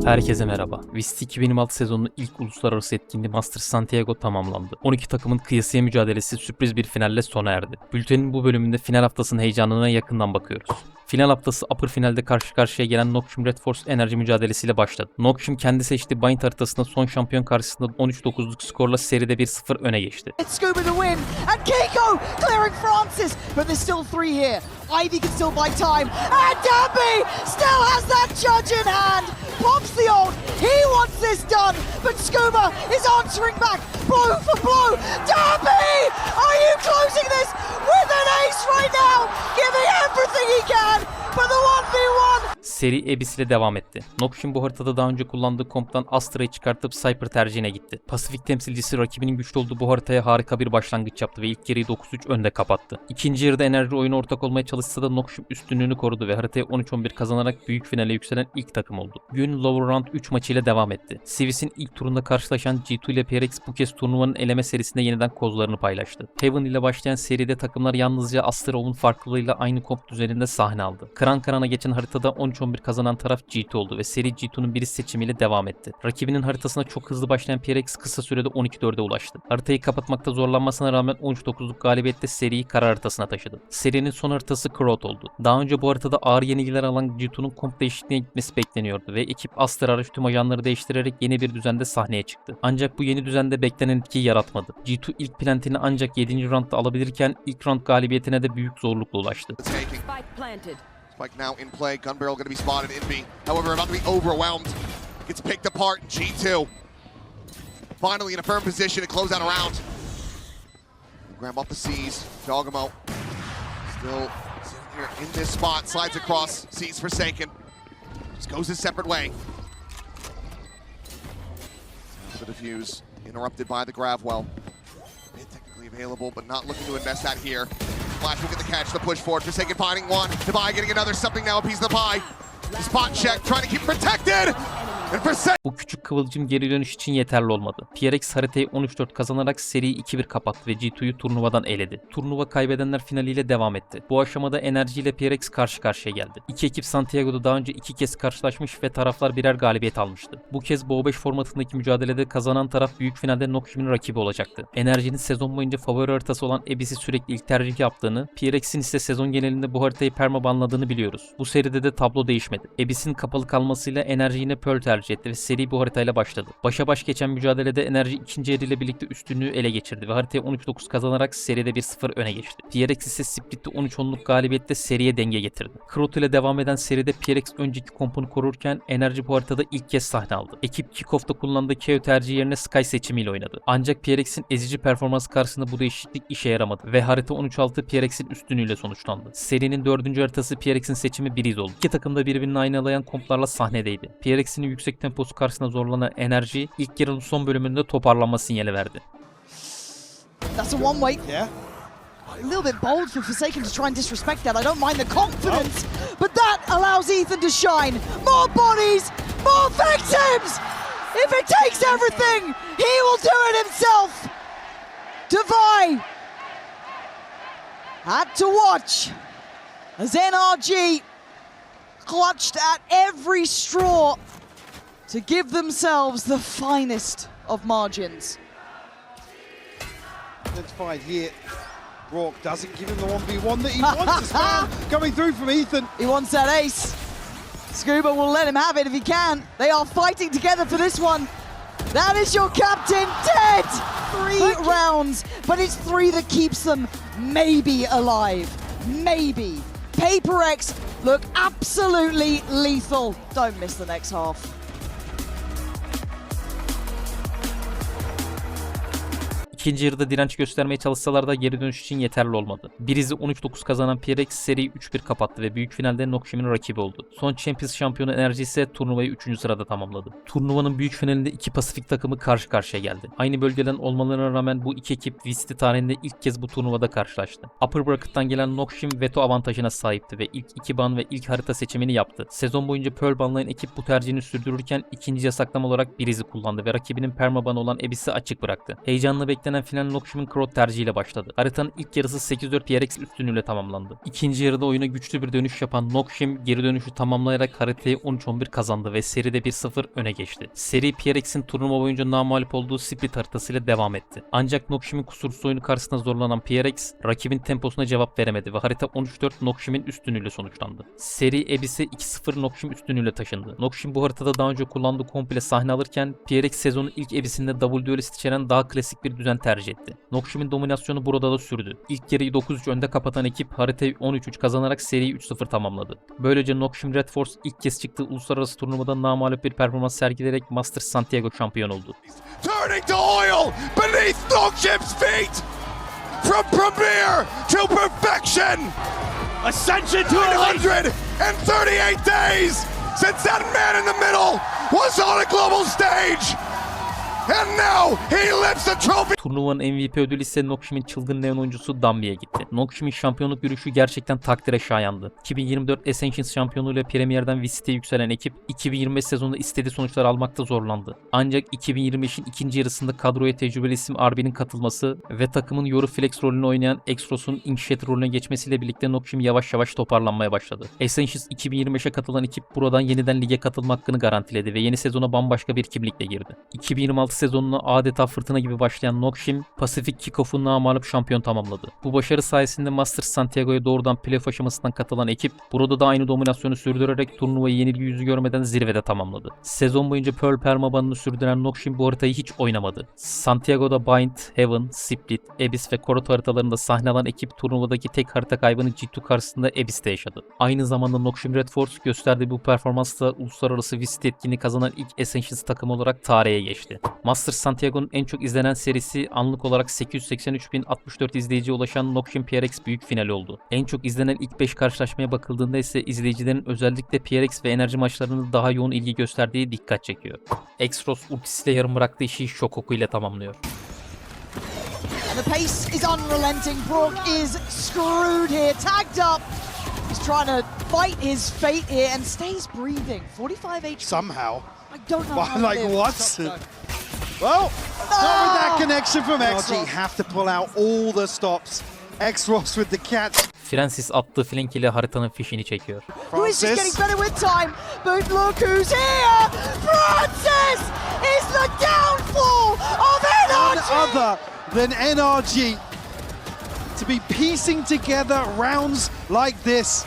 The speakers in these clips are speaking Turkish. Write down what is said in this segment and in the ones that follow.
Herkese merhaba. Visti 2026 sezonunun ilk uluslararası etkinliği Masters Santiago tamamlandı. 12 takımın kıyasıya mücadelesi sürpriz bir finalle sona erdi. Bültenin bu bölümünde final haftasının heyecanına yakından bakıyoruz. Final haftası upper finalde karşı karşıya gelen Noxium Red Force enerji mücadelesiyle başladı. Noxium kendi seçtiği bind haritasında son şampiyon karşısında 13-9'luk skorla seride 1-0 öne geçti. Scuba the win, and Keiko clearing Francis, but there's still three here. Ivy can still buy time, and Dabby still has that judge in hand. Pops the ult, he wants this done, but Scuba is answering back, blow for blow. Dabby, are you closing this with an ace right now? Giving everything he can for the 1v1. Seri Abyss ile devam etti. Noxium bu haritada daha önce kullandığı komptan Astra'yı çıkartıp Cypher tercihine gitti. Pasifik temsilcisi rakibinin güçlü olduğu bu haritaya harika bir başlangıç yaptı ve ilk yarıyı 9-3 önde kapattı. İkinci yarıda enerji oyunu ortak olmaya çalışsa da Noxium üstünlüğünü korudu ve haritaya 13-11 kazanarak büyük finale yükselen ilk takım oldu. Gün Lower Round 3 maçıyla devam etti. Sivis'in ilk turunda karşılaşan G2 ile PRX bu kez turnuvanın eleme serisinde yeniden kozlarını paylaştı. Heaven ile başlayan seride takımlar yalnızca Astra'nın farklılığıyla aynı komp düzeninde sahne aldı. Kıran kırana geçen haritada 13-11 kazanan taraf G2 oldu ve seri G2'nun biri seçimiyle devam etti. Rakibinin haritasına çok hızlı başlayan PRX kısa sürede 12-4'e ulaştı. Haritayı kapatmakta zorlanmasına rağmen 13-9'luk galibiyette seriyi kara haritasına taşıdı. Serinin son haritası Krot oldu. Daha önce bu haritada ağır yenilgiler alan G2'nun komp değişikliğine gitmesi bekleniyordu ve ekip Astra araç tüm ajanları değiştirerek yeni bir düzende sahneye çıktı. Ancak bu yeni düzende beklenen etkiyi yaratmadı. G2 ilk plantini ancak 7. roundda alabilirken ilk round galibiyetine de büyük zorlukla ulaştı. Spike now in play. Gun barrel going to be spotted. Envy, however, about to be overwhelmed. Gets picked apart. G2 finally in a firm position to close out a round. Grab off the C's. Dogamo still sitting here in this spot. Slides across. C's Forsaken. Just goes his separate way. The defuse interrupted by the Gravwell. Bit technically available, but not looking to invest that here. Flash will get the catch, the push forward. Forsaken finding one. Devi getting another. Something now, a piece of the pie. The spot check, trying to keep protected. And Forsaken. Bu küçük kıvılcım geri dönüş için yeterli olmadı. PRX haritayı 13-4 kazanarak seriyi 2-1 kapattı ve G2'yu turnuvadan eledi. Turnuva kaybedenler finaliyle devam etti. Bu aşamada Enerji ile PRX karşı karşıya geldi. İki ekip Santiago'da daha önce 2 kez karşılaşmış ve taraflar birer galibiyet almıştı. Bu kez BO5 formatındaki mücadelede kazanan taraf büyük finalde Noxium'un rakibi olacaktı. Enerji'nin sezon boyunca favori haritası olan Abyss'i sürekli ilk tercih yaptığını, PRX'in ise sezon genelinde bu haritayı permabanladığını biliyoruz. Bu seride de tablo değişmedi. Abyss'in kapalı kalmasıyla Enerji yine Pearl tercih etti ve seri bu haritayla başladı. Başa baş geçen mücadelede Enerji ikinci yarıyla birlikte üstünlüğü ele geçirdi ve haritayı 13-9 kazanarak seride 1-0 öne geçti. PRX ise Split'te 13-10'luk galibiyette seriye denge getirdi. Krot ile devam eden seride PRX önceki kompunu korurken Enerji bu haritada ilk kez sahne aldı. Ekip kickoff'ta kullandığı KO tercihi yerine Sky seçimiyle oynadı. Ancak PRX'in ezici performansı karşısında bu değişiklik işe yaramadı ve harita 13-6 PRX'in üstünlüğüyle sonuçlandı. Serinin 4. haritası PRX'in seçimi Breeze oldu. İki takım da birbirini aynalayan komplarla sahnedeydi. PRX'in yüksek temposu karşısında zorlanan Enerji ilk yarının son bölümünde toparlanma sinyali verdi. That's a one way. Yeah. A little bit bold for Forsaken to try and disrespect that. I don't mind the confidence, but that allows Ethan to shine. More bodies, more victims! If it takes everything, he will do it himself! Devi had to watch as NRG clutched at every straw to give themselves the finest of margins. Identified here. Rourke doesn't give him the 1v1 that he wants. A spam coming through from Ethan. He wants that ace. Scuba will let him have it if he can. They are fighting together for this one. That is your captain dead! 3 rounds, but it's 3 that keeps them maybe alive. Maybe. Paper X look absolutely lethal. Don't miss the next half. İkinci yarıda direnç göstermeye çalışsalar da geri dönüş için yeterli olmadı. Breeze'i 13-9 kazanan PRX seriyi 3-1 kapattı ve büyük finalde Noxium'un rakibi oldu. Son Champions şampiyonu Enerji ise turnuvayı 3. sırada tamamladı. Turnuvanın büyük finalinde iki Pasifik takımı karşı karşıya geldi. Aynı bölgeden olmalarına rağmen bu iki ekip Visti tarihinde ilk kez bu turnuvada karşılaştı. Upper Bracket'tan gelen Noxium veto avantajına sahipti ve ilk 2 ban ve ilk harita seçimini yaptı. Sezon boyunca Pearl banlayan ekip bu tercihini sürdürürken ikinci yasaklama olarak Breeze'i kullandı ve rakibinin permaban olan Abyss'i açık bıraktı. Heyecanla beklenen beklenen final Noxium'un Crowd tercihiyle başladı. Haritanın ilk yarısı 8-4 PRX üstünlüğüyle tamamlandı. İkinci yarıda oyuna güçlü bir dönüş yapan Noxium geri dönüşü tamamlayarak haritayı 13-11 kazandı ve seride 1-0 öne geçti. Seri PRX'in turnuva boyunca namağlup olduğu Split haritasıyla devam etti. Ancak Noxium'un kusursuz oyunu karşısında zorlanan PRX rakibin temposuna cevap veremedi ve harita 13-4 Noxium'un üstünlüğüyle sonuçlandı. Seri Abyss'e 2-0 Noxium üstünlüğüyle taşındı. Noxium bu haritada daha önce kullandığı komple sahne alırken PRX sezonun ilk Abyss'inde double duelist içeren daha klasik bir düzen tercih etti. Noxium'un dominasyonu burada da sürdü. İlk yarıyı 9-3 önde kapatan ekip haritayı 13-3 kazanarak seriyi 3-0 tamamladı. Böylece Noxium Red Force ilk kez çıktığı uluslararası turnuvada namağlup bir performans sergileyerek Masters Santiago şampiyon oldu. Turning to oil beneath Noxium's feet. From premier to perfection. Ascension to elite. 138 days since that man in the middle was on a global stage. And now he lifts the trophy. Turnuvanın MVP ödülü ise Noxium'un çılgın neon oyuncusu Dambi'ye gitti. Noxium'un şampiyonluk yürüyüşü gerçekten takdire şayandı. 2024 Ascensions şampiyonluğuyla Premier'den VCT'ye yükselen ekip 2025 sezonunda istediği sonuçlar almakta zorlandı. Ancak 2025'in ikinci yarısında kadroya tecrübeli isim RB'nin katılması ve takımın Yoru Flex rolünü oynayan Exros'un Initiator rolüne geçmesiyle birlikte Noxium yavaş yavaş toparlanmaya başladı. Ascensions 2025'e katılan ekip buradan yeniden lige katılma hakkını garantiledi ve yeni sezona bambaşka bir kimlikle girdi. 2026 sezonuna adeta fırtına gibi başlayan Noxium, Pacific Kickoff'u namağlup şampiyon tamamladı. Bu başarı sayesinde Masters Santiago'ya doğrudan playoff aşamasından katılan ekip, burada da aynı dominasyonu sürdürerek turnuvayı yenilgi yüzü görmeden zirvede tamamladı. Sezon boyunca Pearl permabanını sürdüren Noxium bu haritayı hiç oynamadı. Santiago'da Bind, Heaven, Split, Abyss ve Korot haritalarında sahne alan ekip turnuvadaki tek harita kaybını G2 karşısında Abyss'te yaşadı. Aynı zamanda Noxium Red Force gösterdiği bu performansla uluslararası VCT etkinliği kazanan ilk Ascensions takımı olarak tarihe geçti. Masters Santiago'nun en çok izlenen serisi anlık olarak 883.064 izleyiciye ulaşan Noxium PRX büyük finali oldu. En çok izlenen ilk 5 karşılaşmaya bakıldığında ise izleyicilerin özellikle PRX ve enerji maçlarında daha yoğun ilgi gösterdiği dikkat çekiyor. Exros ultisiyle yarım bıraktığı işi şok okuyla tamamlıyor. And the pace is unrelenting. Brock is screwed here, tagged up. He's trying to fight his fate here and stays breathing. 45 HP. Somehow. I don't know how Like he what? lives. Well, not with that connection from Exros. Have to pull out all the stops. Exros with the catch. Francis attığı flank ile haritanın fişini çekiyor. Who is just getting better with time, but look who's here! Francis is the downfall of None NRG! other than NRG to be piecing together rounds like this.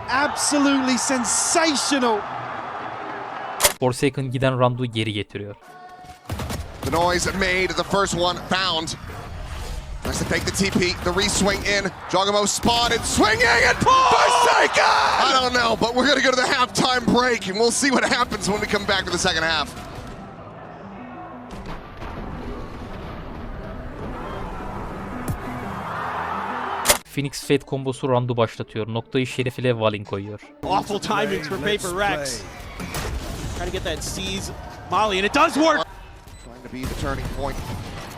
Absolutely sensational. Forsaken giden Randu'yu geri getiriyor. The noise made, the first one found. Tries to fake the TP, the re-swing in. Jogamo spotted, swinging, and Forsaken! I don't know, but we're gonna go to the halftime break, and we'll see what happens when we come back to the second half. Phoenix Fate kombosu Randu başlatıyor. Noktayı Şerif ile Valin koyuyor. Awful timing for Paper Rex. Trying to get that seize Molly, and it does work! Trying to be the turning point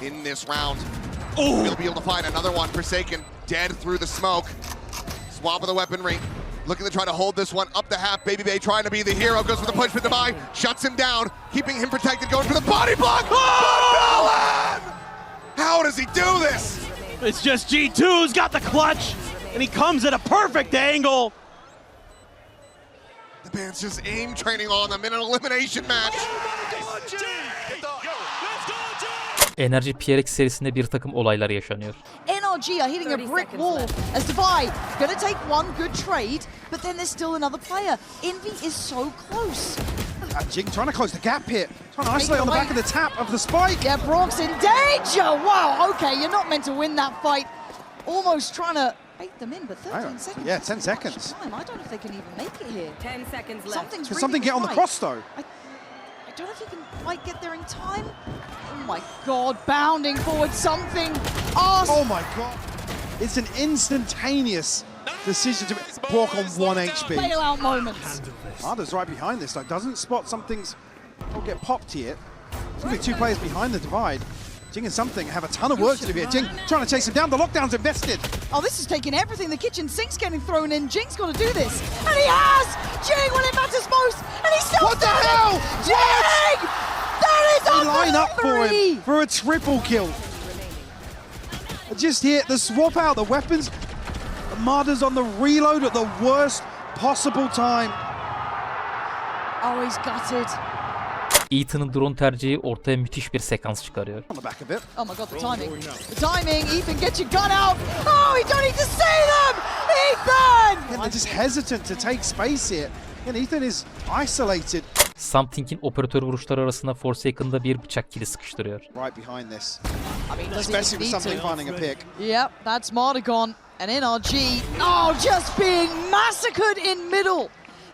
in this round. Oh! We'll be able to find another one. Forsaken, dead through the smoke. Swap of the weaponry. Looking to try to hold this one up the half. Baby Bay trying to be the hero. Goes for the punch for Divine. Shuts him down. Keeping him protected. Going for the body block. Oh! How does he do this? It's just G2 who's got the clutch, and he comes at a perfect angle. The band's just aim training on them in an elimination match. Enerji PRX serisinde bir takım olaylar yaşanıyor. NRG are hitting a 30 brick seconds wall left. as Divide gonna take one good trade, but then there's still another player. Envy is so close. Jing trying to close the gap here. Trying to isolate on the back of the tap of the spike. Yeah, Brock's in danger! Wow, okay, you're not meant to win that fight. Almost trying to bait them in, but 13 seconds. Yeah, is 10 too seconds. much time. I don't know if they can even make it here. 10 seconds left. Something's Can really something get on the right. cross though? I don't know if he can quite get there in time. Oh my god, bounding forward, something. Oh my god. It's an instantaneous decision to Brock on 1 HP. Bailout moments. Arda's right behind this, like doesn't spot something's will get popped here. It's gonna be two players behind the divide. Jing and Something have a ton of work to do here. Jing trying to chase him down, the lockdown's invested. Oh, this is taking everything. The kitchen sink's getting thrown in. Jing's got to do this. And he has! Jing when it matters most! And he's still What the standing! hell? Jing! That is They on line for up for three. him for a triple kill. Just here, the swap out, the weapons. Armada's on the reload at the worst possible time. Oh, he's gutted. Ethan'ın drone tercihi ortaya müthiş bir sekans çıkarıyor. On the back of it. Oh my god, the timing. The timing. Ethan, get your gun out. Oh, he don't need to see them. Ethan! And they're just hesitant to take space here. And Ethan is isolated. Something'in operatör vuruşları arasında Forsaken'da bir bıçak kili sıkıştırıyor. Right behind this. I mean, does he Especially with need something to? finding a pick. Yep, that's Mardigon. And NRG, oh, just being massacred in middle.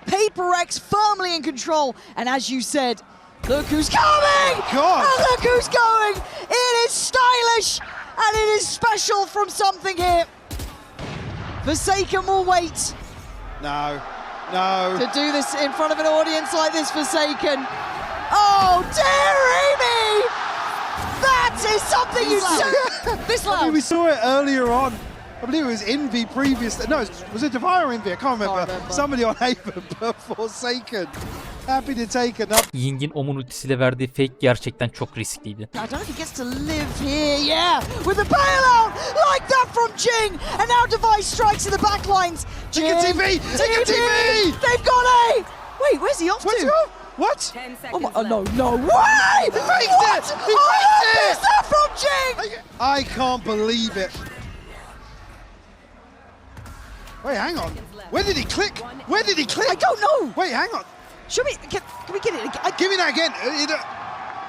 Paper X firmly in control. And as you said, look who's coming! God. And look who's going! It is stylish and it is special from Something here. Forsaken will wait No. No. to do this in front of an audience like this, Forsaken. Oh, dearie me! That is something you say. This I mean, loud. we saw it earlier on. I believe it was Envy previous. No, was it Divine or Envy? I can't remember. remember. Somebody on Haven, but Forsaken. Happy to take another. Ying'in Omun ultisiyle verdiği fake gerçekten çok riskliydi. I don't know if he gets to live here. Yeah, with the bailout like that from Jing, and now Device strikes in the back lines. Ticket Jing, TV! Ticket TV! They've got A. Wait, where's he off What's to? it on? What? 10 Oh, seconds my, oh no, left. no way! He faked What? it! He Oh, faked it! is that from Jing? I can't believe it. Wait, hang on. Where did he click? Where did he click? I don't know. Wait, hang on. Should we? Can we get it again? Give me that again.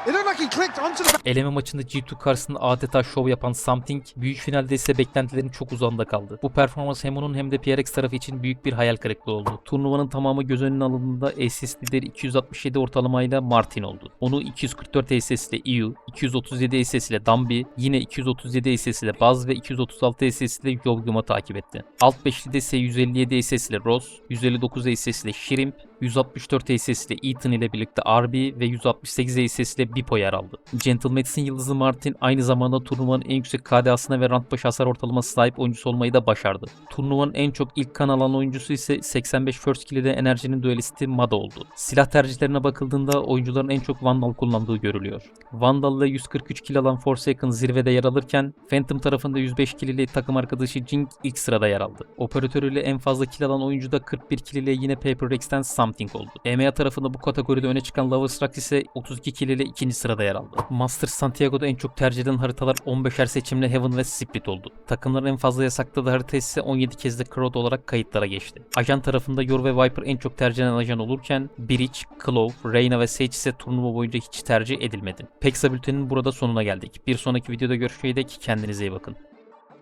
It looked like he clicked onto the. Eleme maçında G2 karşısında adeta şov yapan Something, büyük finalde ise beklentilerin çok uzağında kaldı. Bu performans hem onun hem de PRX tarafı için büyük bir hayal kırıklığı oldu. Turnuvanın tamamı göz önüne alındığında ACS lideri 267 ortalamayla Martin oldu. Onu 244 ACS ile EU, 237 ACS ile Dambi, yine 237 ACS ile Baz ve 236 ACS ile Yovguma takip etti. Alt 5'lide ise 157 ACS ile Ross, 159 ACS ile Shrimp, 164 ACS ile Ethan ile birlikte RB ve 168 ACS ile Bipo yer aldı. Gentlemans'in yıldızı Martin aynı zamanda turnuvanın en yüksek KDA'sına ve round başı hasar ortalaması sahip oyuncusu olmayı da başardı. Turnuvanın en çok ilk kan alan oyuncusu ise 85 first kill ile Enerji'nin duelisti Mada oldu. Silah tercihlerine bakıldığında oyuncuların en çok Vandal kullandığı görülüyor. Vandal ile 143 kill alan Forsaken zirvede yer alırken Phantom tarafında 105 kill ile takım arkadaşı Jing ilk sırada yer aldı. Operatörüyle en fazla kill alan oyuncu da 41 kill ile yine Paper Rex'ten Something oldu. EMEA tarafında bu kategoride öne çıkan Loverstruck ise 32 kill ile ikinci sırada yer aldı. Masters Santiago'da en çok tercih edilen haritalar 15'er seçimle Heaven ve Split oldu. Takımların en fazla yasakladığı harita ise 17 kez de Crowd olarak kayıtlara geçti. Ajan tarafında Yor ve Viper en çok tercih edilen ajan olurken Breach, Claw, Reyna ve Sage ise turnuva boyunca hiç tercih edilmedi. Pexa bülteninin burada sonuna geldik. Bir sonraki videoda görüşene dek kendinize iyi bakın.